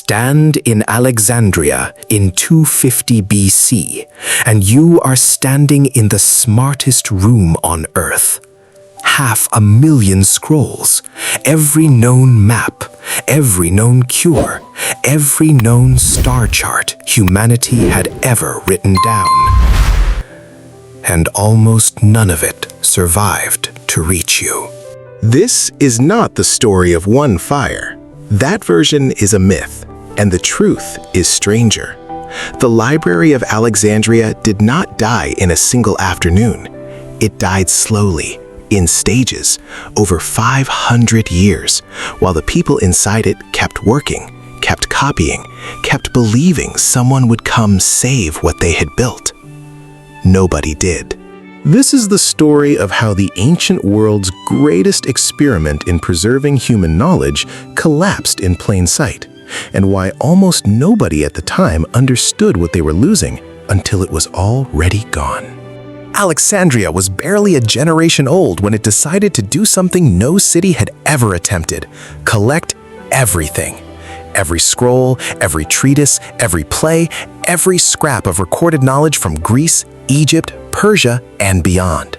stand in Alexandria in 250 BC, and you are standing in the smartest room on Earth. 500,000 scrolls, every known map, every known cure, every known star chart humanity had ever written down. And almost none of it survived to reach you. This is not the story of one fire. That version is a myth, and the truth is stranger. The Library of Alexandria did not die in a single afternoon. It died slowly, in stages, over 500 years, while the people inside it kept working, kept copying, kept believing someone would come save what they had built. Nobody did. This is the story of how the ancient world's greatest experiment in preserving human knowledge collapsed in plain sight, and why almost nobody at the time understood what they were losing until it was already gone. Alexandria was barely a generation old when it decided to do something no city had ever attempted: collect everything. Every scroll, every treatise, every play, every scrap of recorded knowledge from Greece, Egypt, Persia, and beyond.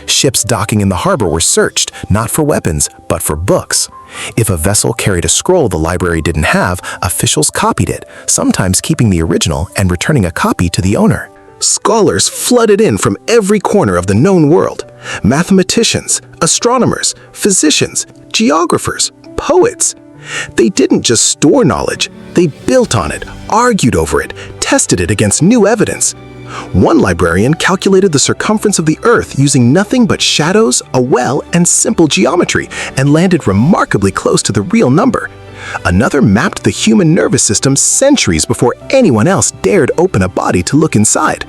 Ships docking in the harbor were searched, not for weapons, but for books. If a vessel carried a scroll the library didn't have, officials copied it, sometimes keeping the original and returning a copy to the owner. Scholars flooded in from every corner of the known world. Mathematicians, astronomers, physicians, geographers, poets. They didn't just store knowledge, they built on it, argued over it, tested it against new evidence. One librarian calculated the circumference of the Earth using nothing but shadows, a well, and simple geometry, and landed remarkably close to the real number. Another mapped the human nervous system centuries before anyone else dared open a body to look inside.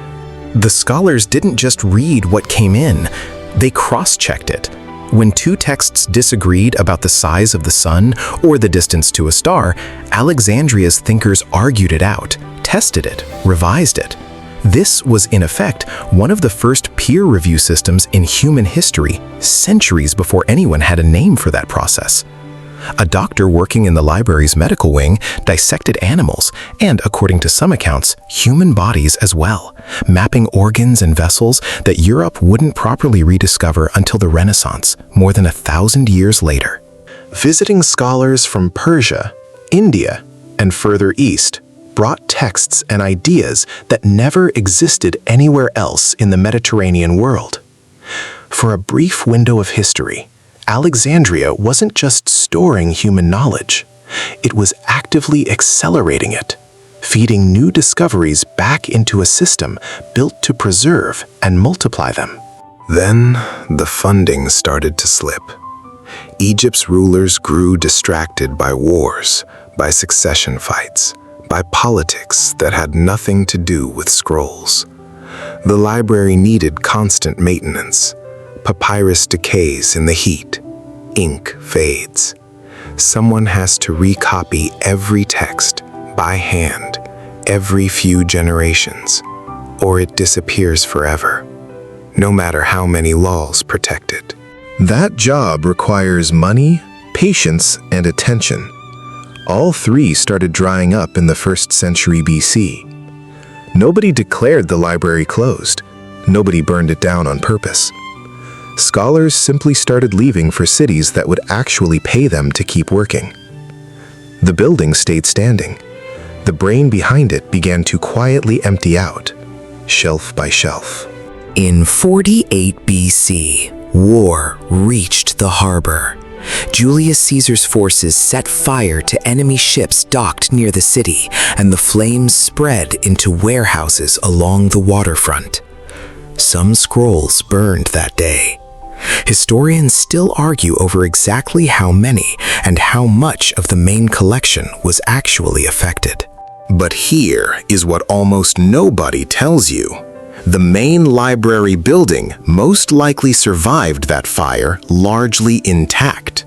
The scholars didn't just read what came in, they cross-checked it. When two texts disagreed about the size of the sun or the distance to a star, Alexandria's thinkers argued it out, tested it, revised it. This was, in effect, one of the first peer review systems in human history, centuries before anyone had a name for that process. A doctor working in the library's medical wing dissected animals and, according to some accounts, human bodies as well, mapping organs and vessels that Europe wouldn't properly rediscover until the Renaissance, more than 1,000 years later. Visiting scholars from Persia, India, and further east brought texts and ideas that never existed anywhere else in the Mediterranean world. For a brief window of history, Alexandria wasn't just storing human knowledge, it was actively accelerating it, feeding new discoveries back into a system built to preserve and multiply them. Then the funding started to slip. Egypt's rulers grew distracted by wars, by succession fights, by politics that had nothing to do with scrolls. The library needed constant maintenance. Papyrus decays in the heat. Ink fades. Someone has to recopy every text by hand every few generations, or it disappears forever, no matter how many laws protect it. That job requires money, patience, and attention. All three started drying up in the 1st century BC. Nobody declared the library closed. Nobody burned it down on purpose. Scholars simply started leaving for cities that would actually pay them to keep working. The building stayed standing. The brain behind it began to quietly empty out, shelf by shelf. In 48 BC, war reached the harbor. Julius Caesar's forces set fire to enemy ships docked near the city, and the flames spread into warehouses along the waterfront. Some scrolls burned that day. Historians still argue over exactly how many and how much of the main collection was actually affected. But here is what almost nobody tells you. The main library building most likely survived that fire largely intact.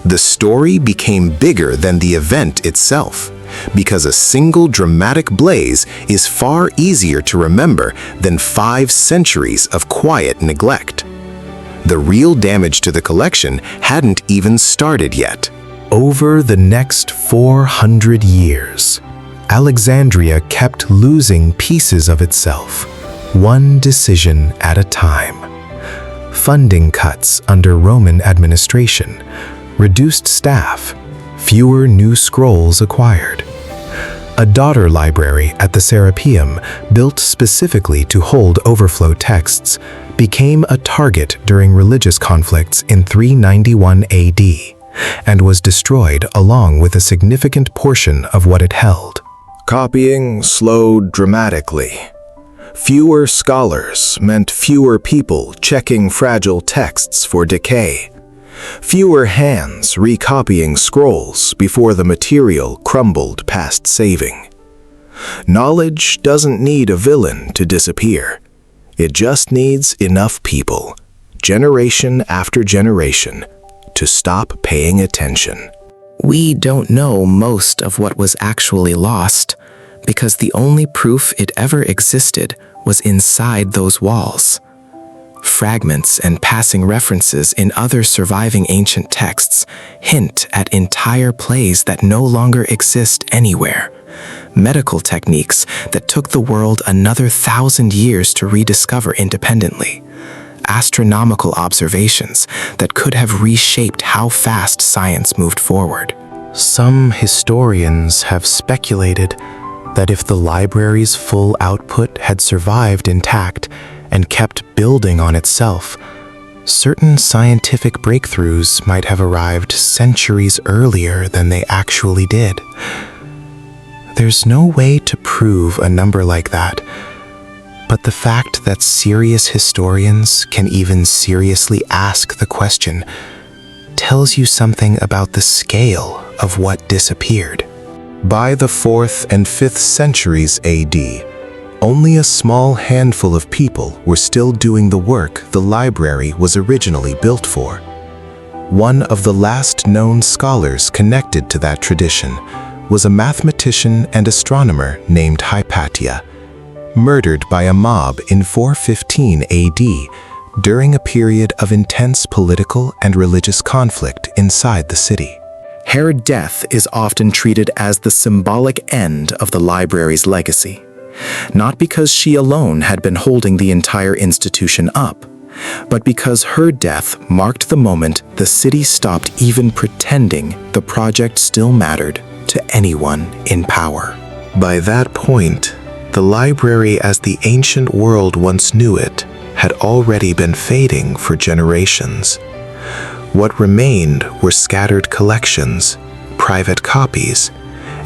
The story became bigger than the event itself, because a single dramatic blaze is far easier to remember than 5 centuries of quiet neglect. The real damage to the collection hadn't even started yet. Over the next 400 years, Alexandria kept losing pieces of itself, one decision at a time. Funding cuts under Roman administration, reduced staff, fewer new scrolls acquired. A daughter library at the Serapeum, built specifically to hold overflow texts, became a target during religious conflicts in 391 AD and was destroyed along with a significant portion of what it held. Copying slowed dramatically. Fewer scholars meant fewer people checking fragile texts for decay. Fewer hands recopying scrolls before the material crumbled past saving. Knowledge doesn't need a villain to disappear. It just needs enough people, generation after generation, to stop paying attention. We don't know most of what was actually lost because the only proof it ever existed was inside those walls. Fragments and passing references in other surviving ancient texts hint at entire plays that no longer exist anywhere. Medical techniques that took the world another 1,000 years to rediscover independently. Astronomical observations that could have reshaped how fast science moved forward. Some historians have speculated that if the library's full output had survived intact and kept building on itself, certain scientific breakthroughs might have arrived centuries earlier than they actually did. There's no way to prove a number like that, but the fact that serious historians can even seriously ask the question tells you something about the scale of what disappeared. By the 4th and 5th centuries AD, only a small handful of people were still doing the work the library was originally built for. One of the last known scholars connected to that tradition was a mathematician and astronomer named Hypatia, murdered by a mob in 415 AD during a period of intense political and religious conflict inside the city. Her death is often treated as the symbolic end of the library's legacy, not because she alone had been holding the entire institution up, but because her death marked the moment the city stopped even pretending the project still mattered to anyone in power. By that point, the library as the ancient world once knew it had already been fading for generations. What remained were scattered collections, private copies,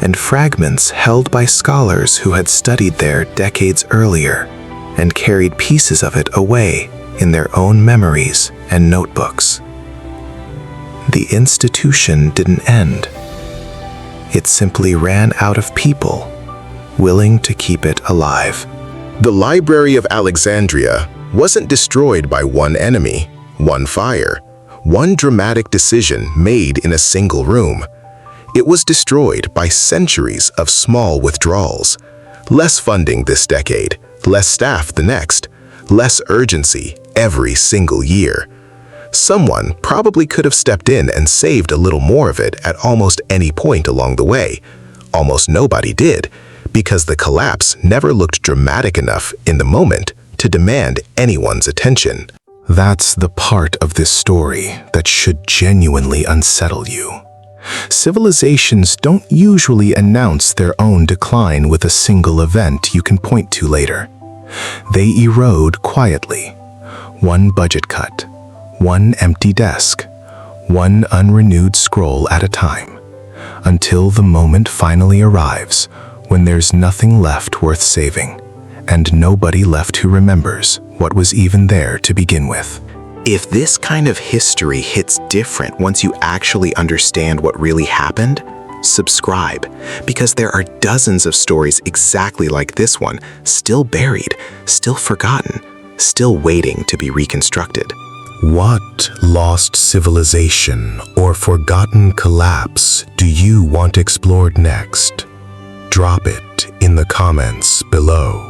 and fragments held by scholars who had studied there decades earlier and carried pieces of it away in their own memories and notebooks. The institution didn't end. It simply ran out of people willing to keep it alive. The Library of Alexandria wasn't destroyed by one enemy, one fire, one dramatic decision made in a single room. It was destroyed by centuries of small withdrawals. Less funding this decade, less staff the next, less urgency every single year. Someone probably could have stepped in and saved a little more of it at almost any point along the way. Almost nobody did, because the collapse never looked dramatic enough in the moment to demand anyone's attention. That's the part of this story that should genuinely unsettle you. Civilizations don't usually announce their own decline with a single event you can point to later. They erode quietly. One budget cut, one empty desk, one unrenewed scroll at a time, until the moment finally arrives when there's nothing left worth saving, and nobody left who remembers what was even there to begin with. If this kind of history hits different once you actually understand what really happened, subscribe, because there are dozens of stories exactly like this one, still buried, still forgotten, still waiting to be reconstructed. What lost civilization or forgotten collapse do you want explored next? Drop it in the comments below.